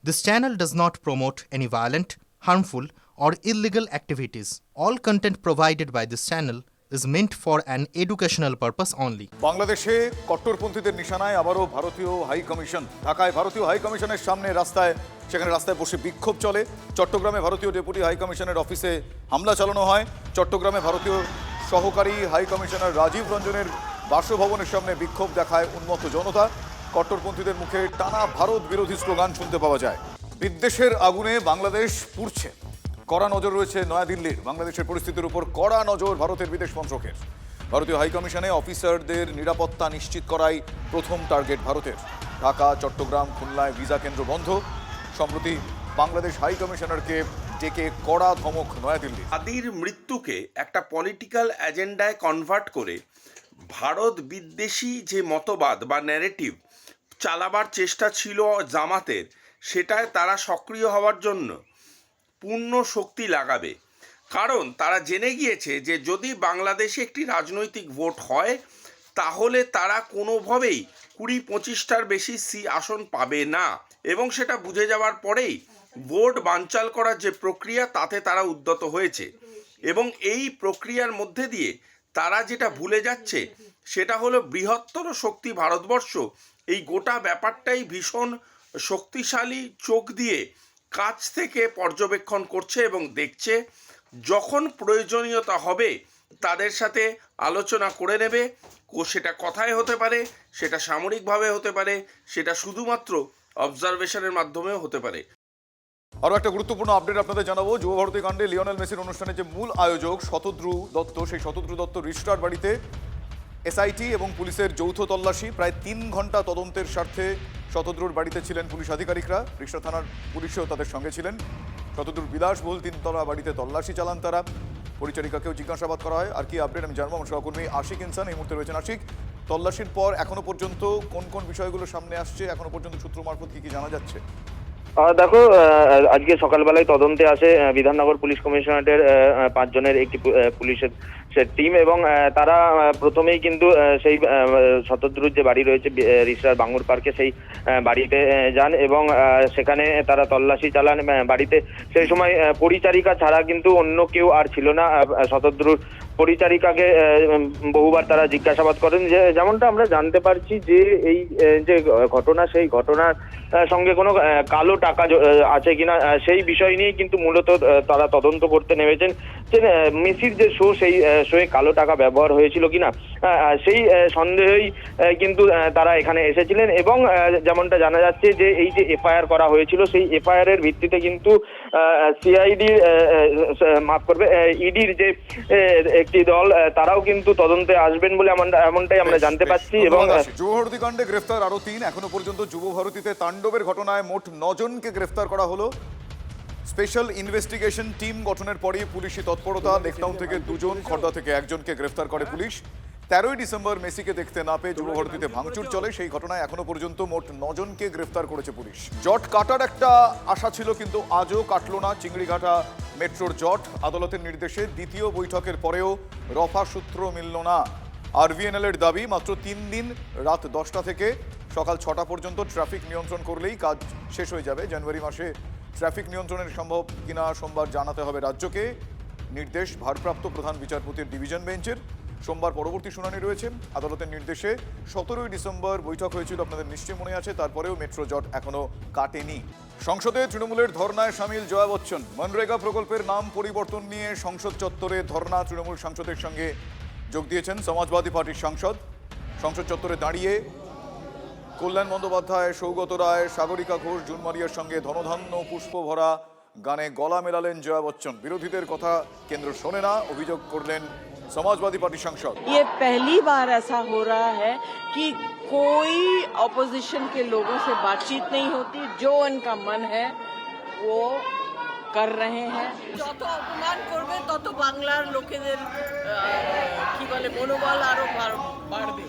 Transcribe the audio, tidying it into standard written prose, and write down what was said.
This channel does not promote any violent, harmful, or illegal activities. All content provided by this channel is meant for an educational purpose only. বাংলাদেশে কট্টরপন্থীদের নিশানায় আবারও ভারতীয় high commission. ঢাকায় ভারতীয় high কমিশনের সামনে রাস্তায় বসে বিক্ষোভ চলে। চট্টগ্রামে ভারতীয় ডেপুটি হাই কমিশনের অফিসে হামলা চালানো হয়। চট্টগ্রামে ভারতীয় সহকারী হাই কমিশনার রাজীব রঞ্জনের বাসভবনের সামনে বিক্ষোভ দেখায় উন্মত্ত জনতা। কট্টরপন্থীদের মুখে টানা ভারত বিরোধী স্লোগান শুনতে পাওয়া যায়। বিদ্বেষের আগুনে বাংলাদেশ পুড়ছে। কড়া নজর রয়েছে নয়াদিল্লির। বাংলাদেশের পরিস্থিতির উপর কড়া নজর ভারতের বিদেশ মন্ত্রকের। ভারতীয় হাইকমিশনে অফিসারদের নিরাপত্তা নিশ্চিত করাই প্রথম টার্গেট ভারতের। ঢাকা, চট্টগ্রাম, খুলনায় ভিসা কেন্দ্র বন্ধ। সম্প্রতি বাংলাদেশ হাইকমিশনারকে ডেকে কড়া ধমক নয়াদিল্লি। আদির মৃত্যুকে একটা পলিটিক্যাল এজেন্ডায় কনভার্ট করে ভারত বিদ্বেষী যে মতবাদ বা ন্যারেটিভ চালাবার চেষ্টা ছিল জামাতের, সেটায় তারা সক্রিয় হওয়ার জন্য পূর্ণ শক্তি লাগাবে। কারণ তারা জেনে গিয়েছে যে যদি বাংলাদেশে একটি রাজনৈতিক ভোট হয় তাহলে তারা কোনোভাবেই 20-25টার বেশি আসন পাবে না, এবং সেটা বুঝে যাওয়ার পরেই ভোট বানচাল করার যে প্রক্রিয়া তাতে তারা উদ্যত হয়েছে। এবং এই প্রক্রিয়ার মধ্যে দিয়ে তারা যেটা ভুলে যাচ্ছে সেটা হলো বৃহত্তর শক্তি ভারতবর্ষ এই গোটা ব্যাপারটাই ভীষণ শক্তিশালী চোখ দিয়ে কাছ থেকে পর্যবেক্ষণ করছে এবং দেখছে। যখন প্রয়োজনীয়তা হবে তাদের সাথে আলোচনা করে নেবে। সেটা কথায় হতে পারে, সেটা সামরিকভাবে হতে পারে, সেটা শুধুমাত্র অবজারভেশনের মাধ্যমেও হতে পারে। আরও একটা গুরুত্বপূর্ণ আপডেট আপনাদের জানাবো। যুবভারতী কাণ্ডে লিওনেল মেসির অনুষ্ঠানে যে মূল আয়োজক শতদ্রু দত্ত, সেই শতদ্রু দত্ত রিস্টার বাড়িতে এসআইটি এবং পুলিশের যৌথ তল্লাশি। প্রায় 3 ঘন্টা তদন্তের স্বার্থে শতদ্রুর বাড়িতে ছিলেন পুলিশ আধিকারিকরা। রিষ্টা থানার পুলিশও তাদের সঙ্গে ছিলেন। শতদ্রুর বিলাসবহুল 3তলা বাড়িতে তল্লাশি চালান তারা। পরিচারিকাকেও জিজ্ঞাসাবাদ করা হয়। আর কি আপডেট আমি জানবো, আমার সহকর্মী আশিক ইনসান এই মুহূর্তে রয়েছেন। আশিক, তল্লাশির পর এখনো পর্যন্ত কোন কোন বিষয়গুলো সামনে আসছে, এখনো পর্যন্ত সূত্র মারফত কি জানা যাচ্ছে? দেখো, আজকে সকালবেলায় তদন্তে আসে বিধাননগর পুলিশ কমিশনারেটের 5 জনের একটি পুলিশের টিম, এবং তারা প্রথমেই কিন্তু সেই শতদ্রুর যে বাড়ি রয়েছে রিসরার বাঙ্গুর পার্কে, সেই বাড়িতে যান এবং সেখানে তারা তল্লাশি চালান বাড়িতে। সেই সময় পরিচারিকা ছাড়া কিন্তু অন্য কেউ আর ছিল না। শতদ্রুর পরিচারিকাকে বহুবার তারা জিজ্ঞাসাবাদ করেন, যে যেমনটা আমরা জানতে পারছি যে এই যে ঘটনা, সেই ঘটনার সঙ্গে কোনো কালো টাকা আছে কিনা সেই বিষয় নিয়ে কিন্তু মূলত তারা তদন্ত করতে নেমেছেন। যে মেসির যে শো, সেই শোয়ে কালো টাকা ব্যবহার হয়েছিল কিনা সেই সন্দেহেই কিন্তু তারা এখানে এসেছিলেন। এবং যেমনটা জানা যাচ্ছে যে এই যে এফআইআর করা হয়েছিল, সেই এফআইআর এর ভিত্তিতে কিন্তু সিআইডি ইডির যে একটি দল, তারাও কিন্তু তদন্তে আসবেন বলে এমনটাই আমরা জানতে পাচ্ছি। এবং যুবভারতী কাণ্ডে গ্রেফতার আরো 3। এখনো পর্যন্ত যুবভারতীতে তাণ্ডবের ঘটনায় মোট 9 জনকে গ্রেফতার করা হলো। স্পেশাল ইনভেস্টিগেশন টিম গঠনের পরই পুলিশি তৎপরতা। লেকটাউন থেকে 2 জন, খড়দা থেকে 1 জনকে গ্রেফতার করে পুলিশ। 13ই ডিসেম্বর মেসিকে দেখতে না পেয়ে যুবভারতীতে ভাঙচুর চলে। সেই ঘটনায় এখনো পর্যন্ত মোট 9 জনকে গ্রেফতার করেছে পুলিশ। জট কাটার একটা আশা ছিল, কিন্তু আজও কাটলো না চিংড়িঘাটা মেট্রোর জট। আদালতের নির্দেশে দ্বিতীয় বৈঠকের পরেও রফা সূত্র মিলল না। আরভিএনএল এর দাবি, মাত্র 3 দিন রাত 10টা থেকে সকাল 6টা পর্যন্ত ট্রাফিক নিয়ন্ত্রণ করলেই কাজ শেষ হয়ে যাবে। জানুয়ারি মাসে ট্রাফিক নিয়ন্ত্রণের সম্ভব কিনা সোমবার জানাতে হবে রাজ্যকে। নির্দেশ ভারপ্রাপ্ত প্রধান বিচারপতির ডিভিশন বেঞ্চের। সোমবার পরবর্তী শুনানি রয়েছে। আদালতের নির্দেশে 17ই ডিসেম্বর বৈঠক হয়েছিল, আপনাদের নিশ্চয়ই মনে আছে। তারপরেও মেট্রো জট এখনো কাটেনি। সংসদে তৃণমূলের ধর্নায় সামিল জয়া বচ্চন। মনরেগা প্রকল্পের নাম পরিবর্তন নিয়ে সংসদ চত্বরে ধর্না। তৃণমূল সাংসদের সঙ্গে যোগ দিয়েছেন সমাজবাদী পার্টির সাংসদ। সংসদ চত্বরে দাঁড়িয়ে কল্যাণ বন্দ্যোপাধ্যায়, সৌগত রায়, সাগরিকা ঘোষ, জুনমারিয়ার সঙ্গে ধনধান্য পুষ্প ভরা গানে গলা মেলালেন জয়া বচ্চন। বিরোধীদের কথা কেন্দ্র শোনে না, অভিযোগ করলেন समाजवादी पार्टी सांसद। ये पहली बार ऐसा हो रहा है कि कोई ऑपोजिशन के लोगों से बातचीत नहीं होती, जो उनका मन है वो कर रहे हैं। যত অপমান করবে তত বাংলার লোকেদের কি বলে মনোবল আরো বাড়বে।